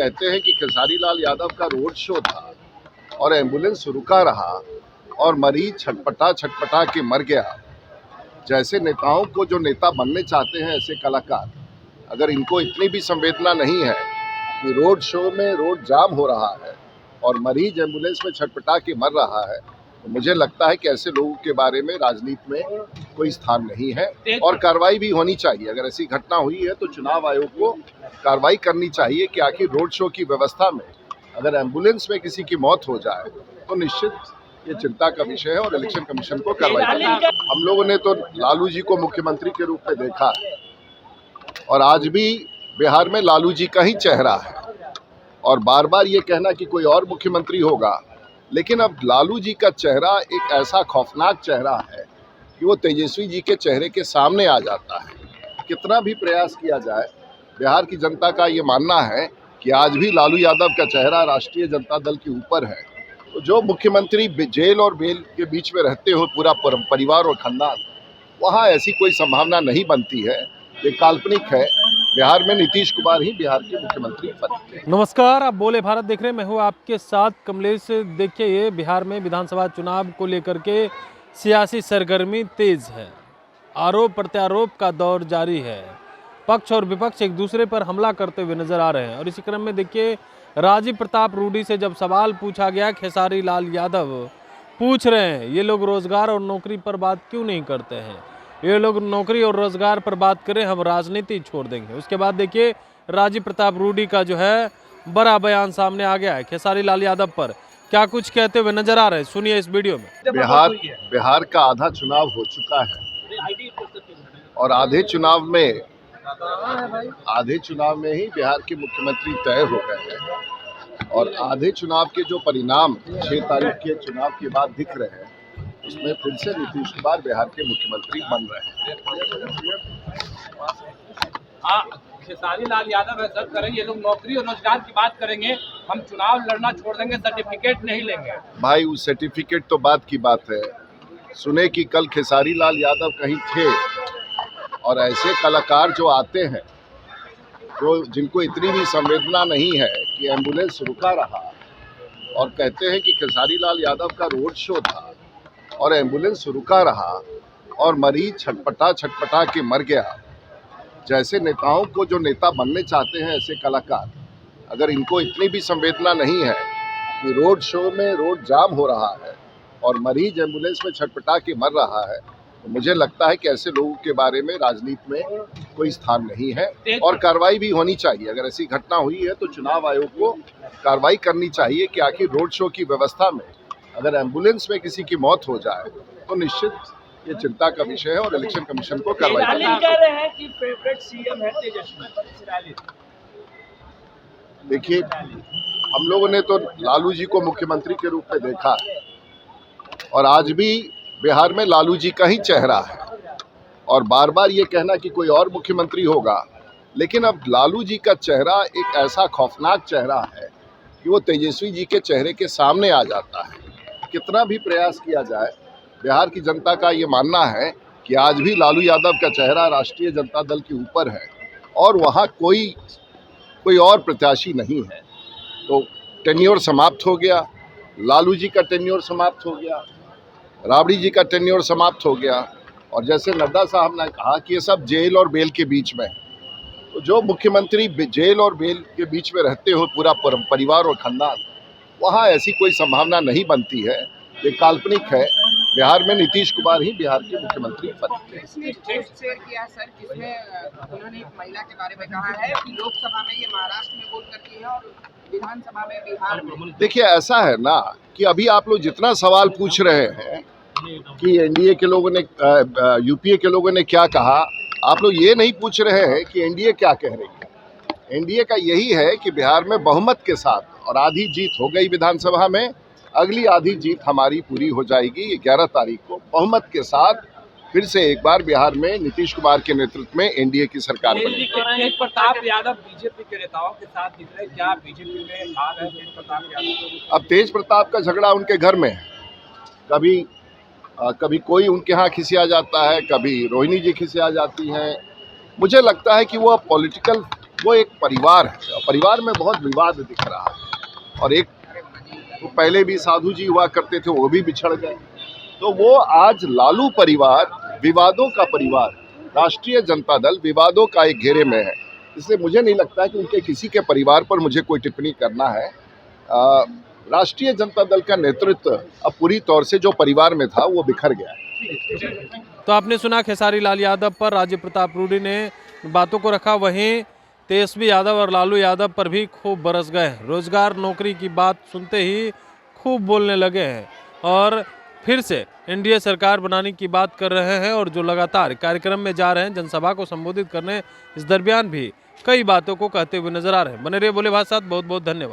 कहते हैं कि खेसारी लाल यादव का रोड शो था और एम्बुलेंस रुका रहा और मरीज छटपटा छटपटा के मर गया। जैसे नेताओं को जो नेता बनने चाहते हैं, ऐसे कलाकार, अगर इनको इतनी भी संवेदना नहीं है कि रोड शो में रोड जाम हो रहा है और मरीज एम्बुलेंस में छटपटा के मर रहा है, तो मुझे लगता है कि ऐसे लोगों के बारे में राजनीति में कोई स्थान नहीं है और कार्रवाई भी होनी चाहिए। अगर ऐसी घटना हुई है तो चुनाव आयोग को कार्रवाई करनी चाहिए कि आखिर रोड शो की व्यवस्था में अगर एम्बुलेंस में किसी की मौत हो जाए तो निश्चित ये चिंता का विषय है और इलेक्शन कमीशन को कार्रवाई करनी है। हम लोगों ने तो लालू जी को मुख्यमंत्री के रूप में देखा है और आज भी बिहार में लालू जी का ही चेहरा है और बार बार ये कहना कि कोई और मुख्यमंत्री होगा, लेकिन अब लालू जी का चेहरा एक ऐसा खौफनाक चेहरा है कि वो तेजस्वी जी के चेहरे के सामने आ जाता है। कितना भी प्रयास किया जाए, बिहार की जनता का ये मानना है कि आज भी लालू यादव का चेहरा राष्ट्रीय जनता दल के ऊपर है। तो जो मुख्यमंत्री जेल और बेल के बीच में रहते हो पूरा परिवार और खानदान, वहाँ ऐसी कोई संभावना नहीं बनती है। ये काल्पनिक है। बिहार में नीतीश कुमार ही बिहार के मुख्यमंत्री बने। नमस्कार, आप बोले भारत देख रहे हैं। मैं हूँ आपके साथ कमलेश। देखिए, ये बिहार में विधानसभा चुनाव को लेकर के सियासी सरगर्मी तेज है। आरोप प्रत्यारोप का दौर जारी है। पक्ष और विपक्ष एक दूसरे पर हमला करते हुए नजर आ रहे हैं और इसी क्रम में देखिए, राजीव प्रताप रूडी से जब सवाल पूछा गया, खेसारी लाल यादव पूछ रहे हैं ये लोग रोजगार और नौकरी पर बात क्यों नहीं करते हैं, ये लोग नौकरी और रोजगार पर बात करें, हम राजनीति छोड़ देंगे। उसके बाद देखिए, राजीव प्रताप रूडी का जो है बड़ा बयान सामने आ गया है खेसारी लाल यादव पर। क्या कुछ कहते हुए नजर आ रहे हैं, सुनिए इस वीडियो में। बिहार का आधा चुनाव हो चुका है और आधे चुनाव में ही बिहार के मुख्यमंत्री तय हो गए हैं और आधे चुनाव के जो परिणाम 6 तारीख के चुनाव के बाद दिख रहे हैं, उसमें फिर से नीतीश कुमार बिहार के मुख्यमंत्री बन रहे हैं। खेसारी लाल यादव ऐसा करें, ये लोग नौकरी और रोजगार की बात करेंगे, हम चुनाव लड़ना छोड़ देंगे, सर्टिफिकेट नहीं लेंगे। भाई, उस सर्टिफिकेट तो बात की बात है। सुने कि कल खेसारी लाल यादव कहीं थे और ऐसे कलाकार जो आते हैं, जो जिनको इतनी भी संवेदना नहीं है कि एम्बुलेंस रुका रहा और कहते हैं कि खेसारी लाल यादव का रोड शो था और एम्बुलेंस रुका रहा और मरीज छटपटा छटपटा के मर गया। जैसे नेताओं को जो नेता बनने चाहते हैं, ऐसे कलाकार, अगर इनको इतनी भी संवेदना नहीं है कि रोड शो में रोड जाम हो रहा है और मरीज एम्बुलेंस में छटपटा के मर रहा है, तो मुझे लगता है कि ऐसे लोगों के बारे में राजनीति में कोई स्थान नहीं है और कार्रवाई भी होनी चाहिए। अगर ऐसी घटना हुई है तो चुनाव आयोग को कार्रवाई करनी चाहिए कि आखिर रोड शो की व्यवस्था में अगर एम्बुलेंस में किसी की मौत हो जाए तो निश्चित ये चिंता का विषय है और इलेक्शन कमीशन को कार्रवाई करनी है। देखिए, हम लोगों ने तो लालू जी को मुख्यमंत्री के रूप में देखा है और आज भी बिहार में लालू जी का ही चेहरा है और बार बार ये कहना कि कोई और मुख्यमंत्री होगा, लेकिन अब लालू जी का चेहरा एक ऐसा खौफनाक चेहरा है कि वो तेजस्वी जी के चेहरे के सामने आ जाता है। कितना भी प्रयास किया जाए, बिहार की जनता का ये मानना है कि आज भी लालू यादव का चेहरा राष्ट्रीय जनता दल के ऊपर है और वहाँ कोई और प्रत्याशी नहीं है। तो टेन्योर समाप्त हो गया, लालू जी का टेन्योर समाप्त हो गया, राबड़ी जी का टेन्योर समाप्त हो गया और जैसे नड्डा साहब ने कहा कि ये सब जेल और बेल के बीच में, तो जो मुख्यमंत्री जेल और बेल के बीच में रहते हो पूरा परिवार और खानदान, वहाँ ऐसी कोई संभावना नहीं बनती है। ये काल्पनिक है। बिहार में नीतीश कुमार ही बिहार के मुख्यमंत्री बने। शेयर किया सर, जिसमें उन्होंने एक महिला के बारे में कहा है कि लोकसभा में ये महाराष्ट्र में बोल करती है और विधानसभा में बिहार में। देखिए, ऐसा है ना कि अभी आप लोग जितना सवाल पूछ रहे हैं कि एनडीए के लोगों ने, यूपीए के लोगों ने क्या कहा, आप लोग ये नहीं पूछ रहे हैं कि एनडीए क्या कह रही है। एनडीए का यही है कि बिहार में बहुमत के साथ और आधी जीत हो गई विधानसभा में, अगली आधी जीत हमारी पूरी हो जाएगी 11 तारीख को। बहुमत के साथ फिर से एक बार बिहार में नीतीश कुमार के नेतृत्व में एनडीए की सरकार बनेगी। तेज प्रताप यादव बीजेपी के नेताओं के साथ दिख रहे, क्या बीजेपी में भाग है तेज प्रताप यादव? अब तेज प्रताप का झगड़ा उनके घर में है। कभी कोई उनके यहाँ खिसिया जाता है, कभी रोहिणी जी खिसिया जाती हैं। मुझे लगता है कि वो पॉलिटिकल वो एक परिवार है। परिवार में बहुत विवाद दिख रहा है और एक तो पहले भी साधु जी हुआ करते थे, वो भी बिछड़ गए। तो वो आज लालू परिवार विवादों का परिवार, राष्ट्रीय जनता दल विवादों का एक घेरे में है। इसलिए मुझे नहीं लगता कि उनके किसी के परिवार पर मुझे कोई टिप्पणी करना है। राष्ट्रीय जनता दल का नेतृत्व अब पूरी तौर से जो परिवार में था वो बिखर गया है। तो आपने सुना खेसारी लाल यादव पर राजीव प्रताप रूडी ने बातों को रखा, वहीं तेजस्वी यादव और लालू यादव पर भी खूब बरस गए। रोजगार नौकरी की बात सुनते ही खूब बोलने लगे हैं और फिर से एनडीए सरकार बनाने की बात कर रहे हैं और जो लगातार कार्यक्रम में जा रहे हैं, जनसभा को संबोधित करने, इस दरमियान भी कई बातों को कहते हुए नजर आ रहे हैं। बने रहिए भोले भाई साथ, बहुत बहुत धन्यवाद।